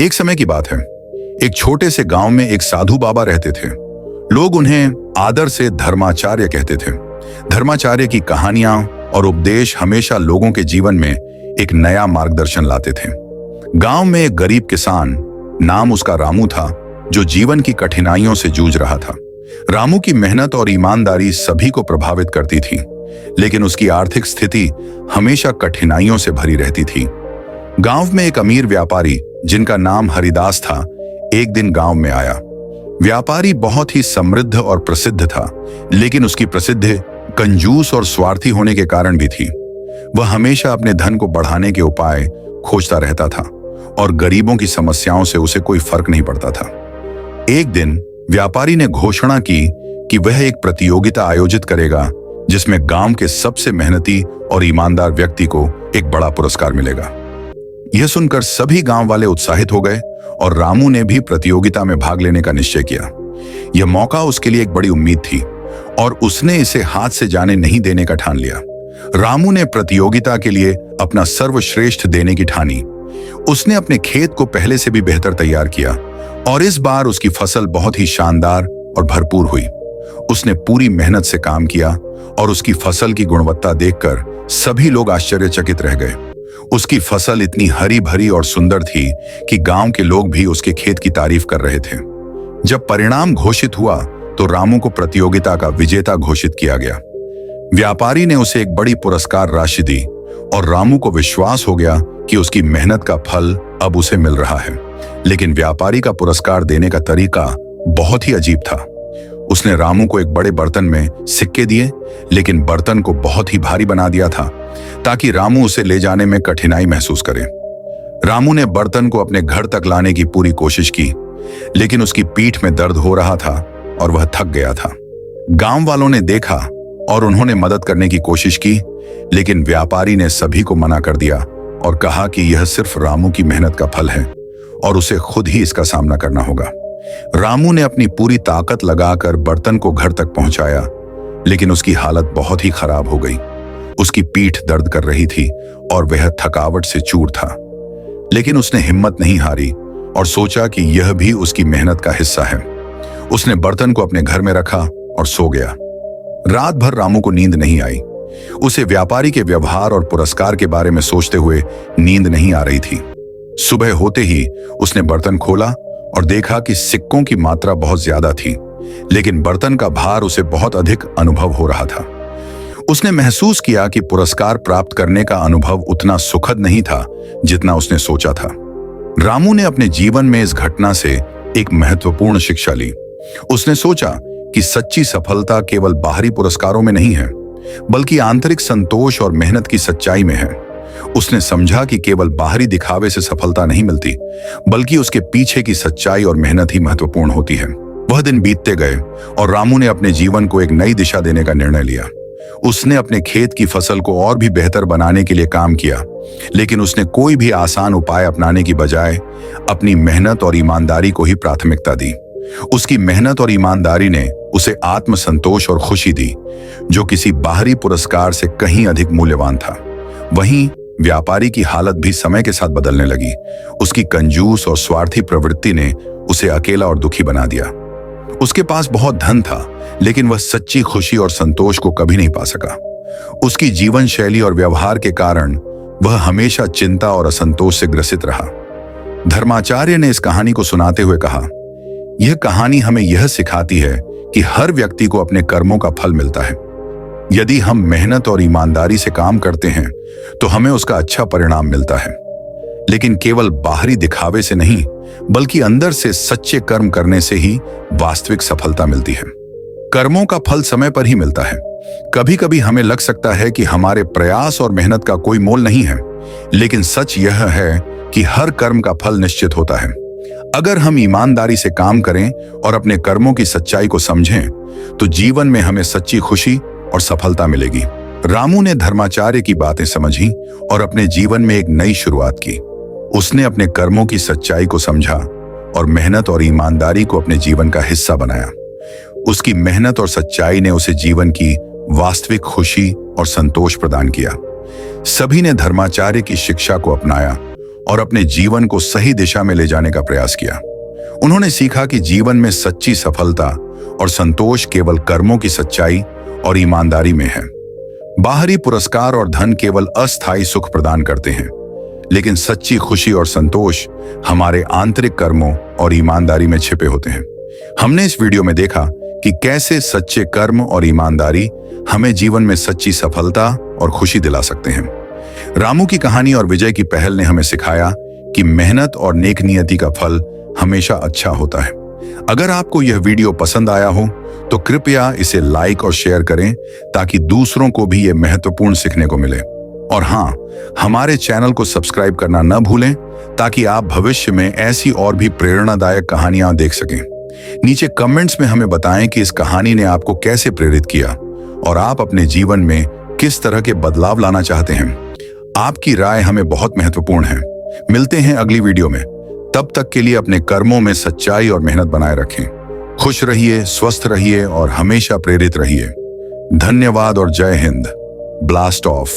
एक समय की बात है। एक छोटे से गांव में एक साधु बाबा रहते थे। लोग उन्हें आदर से धर्माचार्य कहते थे। धर्माचार्य की कहानियां और उपदेश हमेशा लोगों के जीवन में एक नया मार्गदर्शन लाते थे। गांव में एक गरीब किसान, नाम उसका रामू था, जो जीवन की कठिनाइयों से जूझ रहा था। रामू की मेहनत और ईमानदारी सभी को प्रभावित करती थी, लेकिन उसकी आर्थिक स्थिति हमेशा कठिनाइयों से भरी रहती थी। गांव में एक अमीर व्यापारी, जिनका नाम हरिदास था, एक दिन गांव में आया। व्यापारी बहुत ही समृद्ध और प्रसिद्ध था, लेकिन उसकी प्रसिद्धि कंजूस और स्वार्थी होने के कारण भी थी। वह हमेशा अपने धन को बढ़ाने के उपाय खोजता रहता था और गरीबों की समस्याओं से उसे कोई फर्क नहीं पड़ता था। एक दिन व्यापारी ने घोषणा की कि वह एक प्रतियोगिता आयोजित करेगा, जिसमें गांव के सबसे मेहनती और ईमानदार व्यक्ति को एक बड़ा पुरस्कार मिलेगा। यह सुनकर सभी गांव वाले उत्साहित हो गए और रामू ने भी प्रतियोगिता में भाग लेने का निश्चय किया। यह मौका उसके लिए एक बड़ी उम्मीद थी और उसने इसे हाथ से जाने नहीं देने का ठान लिया। रामू ने प्रतियोगिता के लिए अपना सर्वश्रेष्ठ देने की ठानी। उसने अपने खेत को पहले से भी बेहतर तैयार किया और इस बार उसकी फसल बहुत ही शानदार और भरपूर हुई। उसने पूरी मेहनत से काम किया और उसकी फसल की गुणवत्ता देखकर सभी लोग आश्चर्यचकित रह गए। उसकी फसल इतनी हरी भरी और सुंदर थी कि गांव के लोग भी उसके खेत की तारीफ कर रहे थे। जब परिणाम घोषित हुआ तो रामू को प्रतियोगिता का विजेता घोषित किया गया। व्यापारी ने उसे एक बड़ी पुरस्कार राशि दी और रामू को विश्वास हो गया कि उसकी मेहनत का फल अब उसे मिल रहा है। लेकिन व्यापारी का पुरस्कार देने का तरीका बहुत ही अजीब था। उसने रामू को एक बड़े बर्तन में सिक्के दिए, लेकिन बर्तन को बहुत ही भारी बना दिया था ताकि रामू उसे ले जाने में कठिनाई महसूस करे। रामू ने बर्तन को अपने घर तक लाने की पूरी कोशिश की, लेकिन उसकी पीठ में दर्द हो रहा था और वह थक गया था। गांव वालों ने देखा और उन्होंने मदद करने की कोशिश की, लेकिन व्यापारी ने सभी को मना कर दिया और कहा कि यह सिर्फ रामू की मेहनत का फल है और उसे खुद ही इसका सामना करना होगा। रामू ने अपनी पूरी ताकत लगाकर बर्तन को घर तक पहुंचाया, लेकिन उसकी हालत बहुत ही खराब हो गई। उसकी पीठ दर्द कर रही थी और वह थकावट से चूर था, लेकिन उसने हिम्मत नहीं हारी और सोचा कि यह भी उसकी मेहनत का हिस्सा है। उसने बर्तन को अपने घर में रखा और सो गया। रात भर रामू को नींद नहीं आई। उसे व्यापारी के व्यवहार और पुरस्कार के बारे में सोचते हुए नींद नहीं आ रही थी। सुबह होते ही उसने बर्तन खोला और देखा कि सिक्कों की मात्रा बहुत ज्यादा थी, लेकिन बर्तन का भार उसे बहुत अधिक अनुभव हो रहा था। उसने महसूस किया कि पुरस्कार प्राप्त करने का अनुभव उतना सुखद नहीं था जितना उसने सोचा था। रामू ने अपने जीवन में इस घटना से एक महत्वपूर्ण शिक्षा ली। उसने सोचा कि सच्ची सफलता केवल बाहरी पुरस्कारों में नहीं है, बल्कि आंतरिक संतोष और मेहनत की सच्चाई में है। उसने समझा कि केवल बाहरी दिखावे से सफलता नहीं मिलती, बल्कि उसके पीछे की सच्चाई और मेहनत ही महत्वपूर्ण होती है। वह दिन बीतते गए और रामू ने अपने जीवन को एक नई दिशा देने का निर्णय लिया। उसने अपने खेत की फसल को और भी बेहतर बनाने के लिए काम किया, लेकिन उसने कोई भी आसान उपाय अपनाने की बजाय अपनी मेहनत और ईमानदारी को ही प्राथमिकता दी। उसकी मेहनत और ईमानदारी ने उसे आत्मसंतोष और खुशी दी, जो किसी बाहरी पुरस्कार से कहीं अधिक मूल्यवान था। वहीं व्यापारी की हालत भी समय के साथ बदलने लगी। उसकी कंजूस और स्वार्थी प्रवृत्ति ने उसे अकेला और दुखी बना दिया। उसके पास बहुत धन था, लेकिन वह सच्ची खुशी और संतोष को कभी नहीं पा सका। उसकी जीवन शैली और व्यवहार के कारण वह हमेशा चिंता और असंतोष से ग्रसित रहा। धर्माचार्य ने इस कहानी को सुनाते हुए कहा, यह कहानी हमें यह सिखाती है कि हर व्यक्ति को अपने कर्मों का फल मिलता है। यदि हम मेहनत और ईमानदारी से काम करते हैं तो हमें उसका अच्छा परिणाम मिलता है, लेकिन केवल बाहरी दिखावे से नहीं, बल्कि अंदर से सच्चे कर्म करने से ही वास्तविक सफलता मिलती है। कर्मों का फल समय पर ही मिलता है। कभी कभी हमें लग सकता है कि हमारे प्रयास और मेहनत का कोई मोल नहीं है, लेकिन सच यह है कि हर कर्म का फल निश्चित होता है। अगर हम ईमानदारी से काम करें और अपने कर्मों की सच्चाई को समझें, तो जीवन में हमें सच्ची खुशी और सफलता मिलेगी। रामू ने धर्माचार्य की बातें समझी और अपने जीवन में एक नई शुरुआत की। उसने अपने कर्मों की सच्चाई को समझा और मेहनत और ईमानदारी को अपने जीवन का हिस्सा बनाया। उसकी मेहनत और सच्चाई ने उसे जीवन की वास्तविक खुशी और संतोष प्रदान किया। सभी ने धर्माचार्य की शिक्षा को अपनाया और अपने जीवन को सही दिशा में ले जाने का प्रयास किया। उन्होंने सीखा कि जीवन में सच्ची सफलता और संतोष केवल कर्मों की सच्चाई और ईमानदारी में है। बाहरी पुरस्कार और धन केवल अस्थायी सुख प्रदान करते हैं, लेकिन सच्ची खुशी और संतोष हमारे आंतरिक कर्मों और ईमानदारी में छिपे होते हैं। हमने इस वीडियो में देखा कि कैसे सच्चे कर्म और ईमानदारी हमें जीवन में सच्ची सफलता और खुशी दिला सकते हैं। रामू की कहानी और विजय की पहल ने हमें सिखाया कि मेहनत और नेक नियति का फल हमेशा अच्छा होता है। अगर आपको यह वीडियो पसंद आया हो तो कृपया इसे लाइक और शेयर करें ताकि दूसरों को भी यह महत्वपूर्ण सीखने को मिले। और हाँ, हमारे चैनल को सब्सक्राइब करना न भूलें ताकि आप भविष्य में ऐसी और भी प्रेरणादायक कहानियां देख सकें। नीचे कमेंट्स में हमें बताएं कि इस कहानी ने आपको कैसे प्रेरित किया और आप अपने जीवन में किस तरह के बदलाव लाना चाहते हैं। आपकी राय हमें बहुत महत्वपूर्ण है। मिलते हैं अगली वीडियो में। तब तक के लिए अपने कर्मों में सच्चाई और मेहनत बनाए रखें। खुश रहिए, स्वस्थ रहिए और हमेशा प्रेरित रहिए। धन्यवाद और जय हिंद। Blast of.